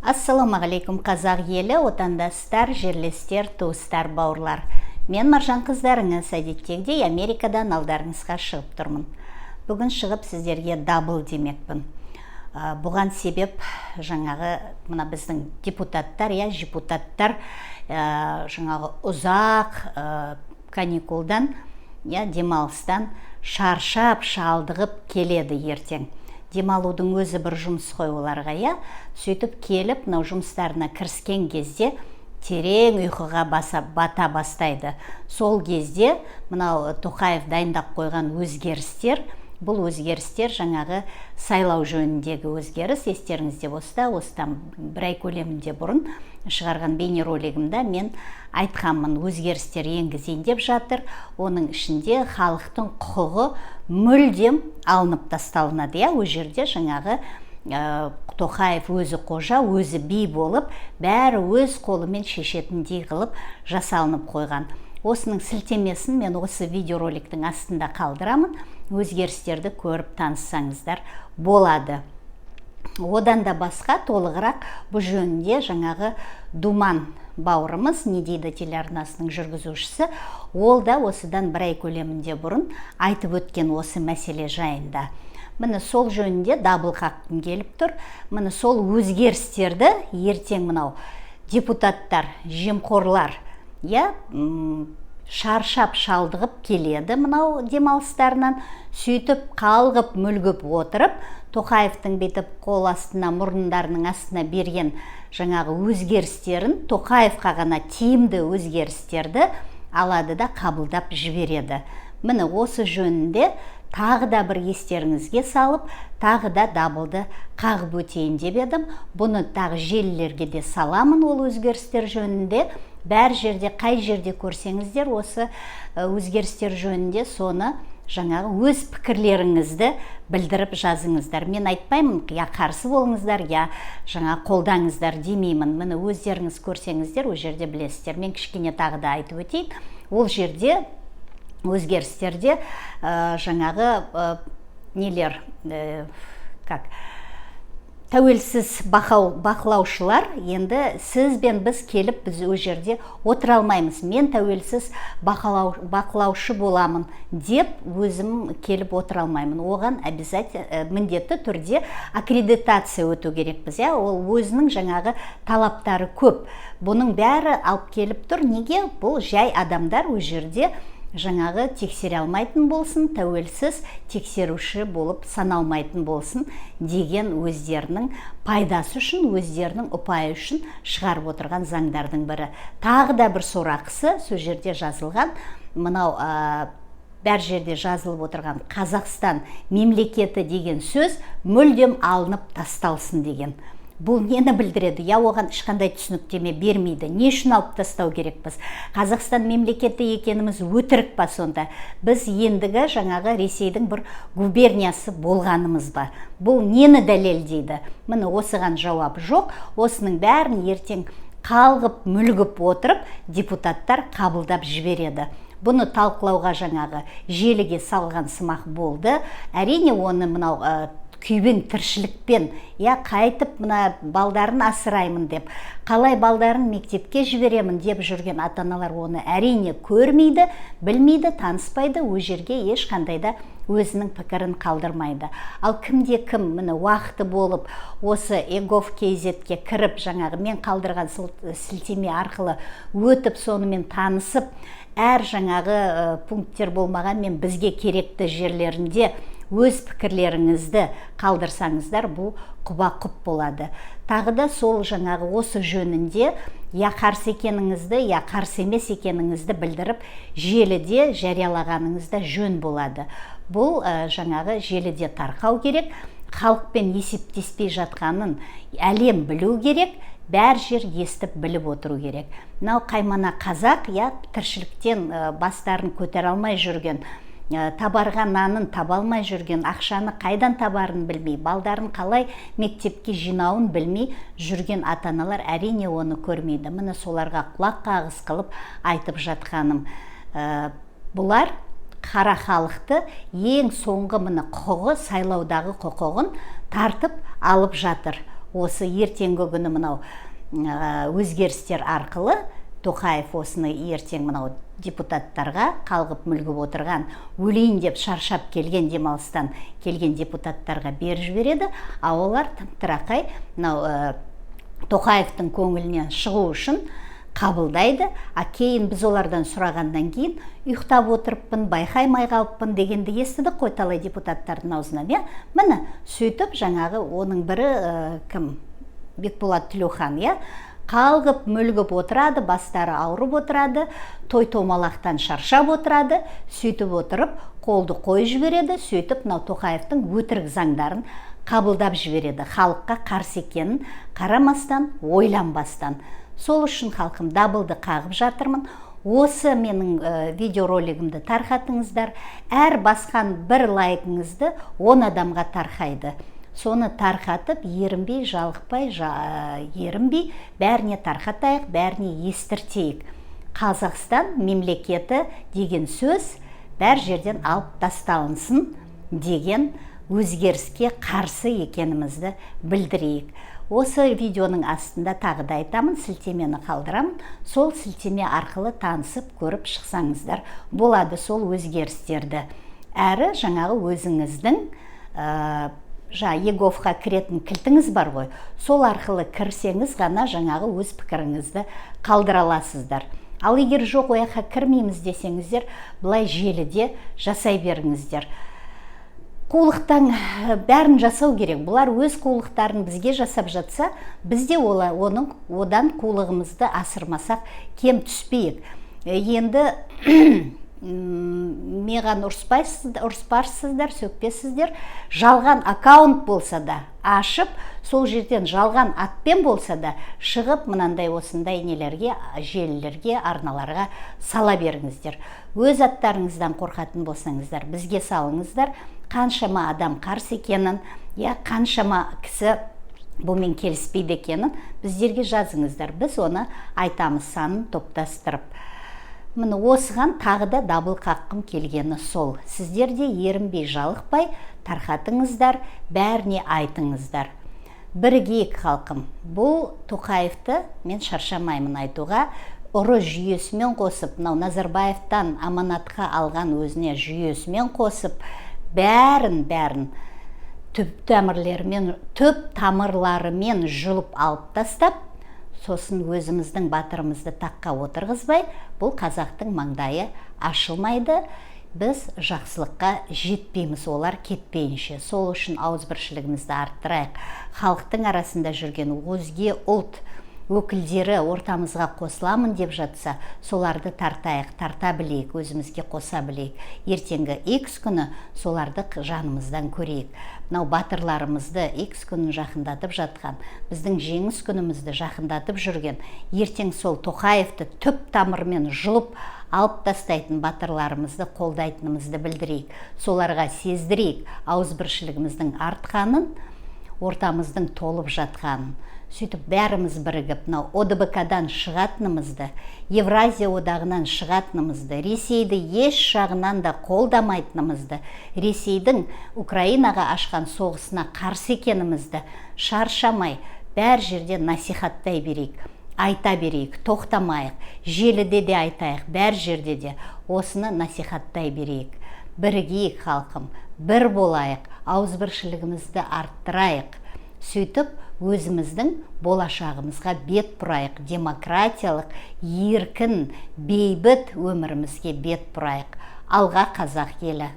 Ассаламағалейкум қазақ елі, отандастар, жерлестер, туыстар, бауырлар. Мен Маржан қыздарыңыз, әдеттегідей Америкадан алдарыңызға шығып тұрмын. Бүгін шығып сіздерге дабыл демекпін. Бұған себеп жаңағы мына біздің депутаттар, жаңағы ұзақ каникулдан, демалыстан шаршап, шалдығып келеді ертең. Демалудың өзі бір жұмыс қой оларға, сөйтіп келіп, мынау жұмыстарына кіріскен кезде терең ұйқыға бата бастайды. Сол кезде мынау Тоқаев дайындап қойған өзгерістер, бұл өзгерістер жаңағы сайлау жөніндегі өзгеріс. Естеріңізде болса, осыдан бір ай көлемінде бұрын шығарған бейнеролигімде мен айтқанмын, өзгерістер енгізейін деп жатыр. Оның ішінде халықтың құқығы мүлдем алынып тасталынады. Ол жерде жаңағы Тоқаев өзі қожа, өзі би болып, бәрі өз қолымен шешетіндей қылып жасалынып қойған. Осының сілтемесін мен осы видеороликтің астында қалдырамын. Өзгерістерді көріп таныссаңыздар болады. Одан да басқа толығырақ бұл жөнінде жаңағы Думан бауырымыз, не дейді телеарнасының жүргізушісі, ол да осыдан бір ай көлемінде бұрын айтып өткен осы мәселе жайында. Міне сол жөнінде дабыл қаққым келіп тұр. Міне сол өзгерістерді ертең мынау депутаттар, жемқорлар, шаршап шалдығып келеді мынау демалыстарынан, сөйтіп қалғып мүлгіп отырып, Тоқаевтың бетіп қол астына, мұрындарының астына берген жаңағы өзгерістерін, Тоқаевқа ғана тиімді өзгерістерді алады да қабылдап жібереді. Міне осы жөнінде тағы да бір естеріңізге салып, тағы да дабылды қағып өтейін деп едім. Бұны тағы желілерге де саламын, ол өзгерістер жөнінде. Бәр жерде, қай жерде көрсеңіздер, осы өзгерістер жөнінде соны жаңағы өз пікірлеріңізді білдіріп жазыңыздар. Мен айтпаймын, қарсы болыңыздар, жаңа қолдаңыздар демеймін. Міне өздеріңіз көрсеңіздер, ол жерде білесіздер. Мен кішкене тағы да айтып өтейін. Ол жерде өзгерістерде жаңағы нелер, тәуелсіз бақылаушылар, енді сіз бен біз келіп, біз ол жерде отыра алмаймыз. Мен тәуелсіз бақылаушы боламын деп өзім келіп отыра алмаймын. Оған міндетті түрде аккредитация өту керекпіз. Ол өзінің жаңағы талаптары көп. Бұның бәрі алып келіп тұр. Неге? Бұл жай адамдар ол жерде жаңағы тексере алмайтын болсын, тәуелсіз тексеруші болып саналмайтын болсын деген өздерінің пайдасы үшін, өздерінің ұпайы үшін шығарып отырған заңдардың бірі. Тағы да бір сорақысы, сол жерде жазылған, мынау бәр жерде жазылып отырған Қазақстан мемлекеті деген сөз мүлдем алынып тасталсын деген. Бұл нені білдіреді? Оған ешқандай түсініктеме бермейді. Не үшін алып тастау керекпіз? Қазақстан мемлекеті екеніміз өтірік па сонда? Біз ендігі жаңағы Ресейдің бір губерниясы болғанымыз ба? Бұл нені дәлелдейді? Міне осыған жауап жоқ. Осының бәрін ертең қалғып, мүлгіп отырып, депутаттар қабылдап жібереді. Бұны талқылауға жаңағы желіге салған сымақ болды. Әрине оны мынау күйбең тіршілікпен, қайтып мына балдарын асыраймын деп, қалай балдарын мектепке жіберемін деп жүрген ата-аналар оны әрине көрмейді, білмейді, таныспайды, ол жерге ешқандайда өзінің пікірін қалдырмайды. Ал кімде кім міне уақыты болып, осы egov.kz-ке кіріп, жаңағы мен қалдырған сілтеме арқылы өтіп, сонымен танысып, әр жаңағы пункттер болмағанмен бізге керекті жерлерінде өз пікірлеріңізді қалдырсаңыздар, бұл құба-құп болады. Тағы да сол жаңағы осы жөнінде қарсы екеніңізді, қарсы емес екеніңізді білдіріп, желіде жариялағаныңызда жөн болады. Бұл жаңағы желіде тарқау керек, халықпен есептеспей жатқанын әлем білу керек, бәр жер естіп біліп отыру керек. Мынау қаймана қазақ, тіршіліктен бастарын көтере алмай жүрген, табарға нанын таба алмай жүрген, ақшаны қайдан табарын білмей, балдарын қалай мектепке жинауын білмей жүрген ата-аналар әрине оны көрмейді. Міне соларға құлақ қағыс қылып айтып жатқаным. Бұлар қара халықты ең соңғы міне құқығы, сайлаудағы құқығын тартып алып жатыр. осы ертеңгі күні мынау өзгерістер арқылы Тоқаев осыны ертең мынау депутаттарға, қалғып мүлгіп отырған, өлейін деп шаршап келген, демалыстан келген депутаттарға беріп жібереді, а олар тым-тырақай мынау Тоқаевтың көңілінен шығу үшін қабылдайды, а кейін біз олардан сұрағаннан кейін ұйықтап отырыппын, байқаймай қалыппын дегенді естідік қой талай депутаттардың аузынан. Міне сөйтіп жаңағы оның бірі кім? Бекболат Тілеухан, қалғып мүлгіп отырады, бастары ауырып отырады, той-томалақтан шаршап отырады, сөйтіп отырып қолды қойып жібереді, сөйтіп мынау Тоқаевтың өтірік заңдарын қабылдап жібереді, халыққа қарсы екенін қарамастан, ойланбастан. Сол үшін халқым дабылды қағып жатырмын. Осы менің видеоролигімді тарқатыңыздар, әр басқан бір лайкыңызды 10 адамға тарқайды. Соны тарқатып, ерінбей, жалықпай, ерінбей, бәріне тарқатайық, бәріне естіртейік. Қазақстан мемлекеті деген сөз бәр жерден алып тасталынсын деген өзгеріске қарсы екенімізді білдірейік. Осы видеоның астында тағы да айтамын, сілтемені қалдырамын. Сол сілтеме арқылы танысып көріп шықсаңыздар болады сол өзгерістерді. Әрі жаңағы өзіңіздің Еговқа кіретін кілтіңіз бар ғой, сол арқылы кірсеңіз ғана жаңағы өз пікіріңізді қалдыра аласыздар. Ал егер жоқ, ояққа кірмейміз десеңіздер, бұлай желіде жасай беріңіздер. Қулықтан бәрін жасау керек. Бұлар өз қулықтарын бізге жасап жатса, біз де одан қулығымызды асырмасақ кем түспейік. Енді меған ұрыспарсыздар, сөкпесіздер, жалған аккаунт болса да ашып, сол жерден жалған атпен болса да шығып, мынандай осындай нелерге, желілерге, арналарға сала беріңіздер. Өз аттарыңыздан қорқатын болсаңыздар, бізге салыңыздар. Қаншама адам қарсы екенін, қаншама кісі бұмен келіспейді екенін біздерге жазыңыздар. Біз оны айтамыз, санын топтастырып. Міне осыған тағы да дабыл қаққым келгені сол. Сіздер де ерінбей, жалықпай тарқатыңыздар, бәріне айтыңыздар. Бірігейік халқым. Бұл Тоқаевты мен шаршамаймын айтуға. Ұры жүйесімен қосып, Назарбаевтан аманатқа алған өзіне жүйесімен қосып, бәрін түп тамырларымен жұлып алып тастап, сосын өзіміздің батырымызды таққа отырғызбай, бұл қазақтың маңдайы ашылмайды. Біз жақсылыққа жетпейміз, олар кетпейінше. Сол үшін ауызбіршілігімізді арттырайық. Халықтың арасында жүрген өзге ұлт өкілдері ортамызға қосыламын деп жатса, соларды тартайық, тарта білейік, өзімізге қоса білейік. Ертеңгі X күні соларды жанымыздан көрейік. Мынау батырларымызды X күнін жақындатып жатқан, біздің жеңіс күнімізді жақындатып жүрген, ертең сол Тоқаевты түп тамырмен жұлып алып тастайтын батырларымызды қолдайтынымызды білдірейік. Соларға сездірейік ауызбіршілігіміздің артқанын, ортамыздың толып жатқанын. Сөйтіп бәріміз бірігіп, ОДБК-дан шығатынымызды, Евразия одағынан шығатынымызды, Ресейді еш жағынан да қолдамайтынымызды, Ресейдің Украинаға ашқан соғысына қарсы екенімізді шаршамай, бәр жерде насихаттай берейік, айта берейік, тоқтамайық, желіде де айтайық, бәр жерде де осыны насихаттай берейік. Бірігейік халқым, бір болайық, ауызбіршілігімізді арттырайық. Сөйтіп, өзіміздің болашағымызға бет бұрайық, демократиялық, еркін, бейбіт өмірімізге бет бұрайық. Алға қазақ елі!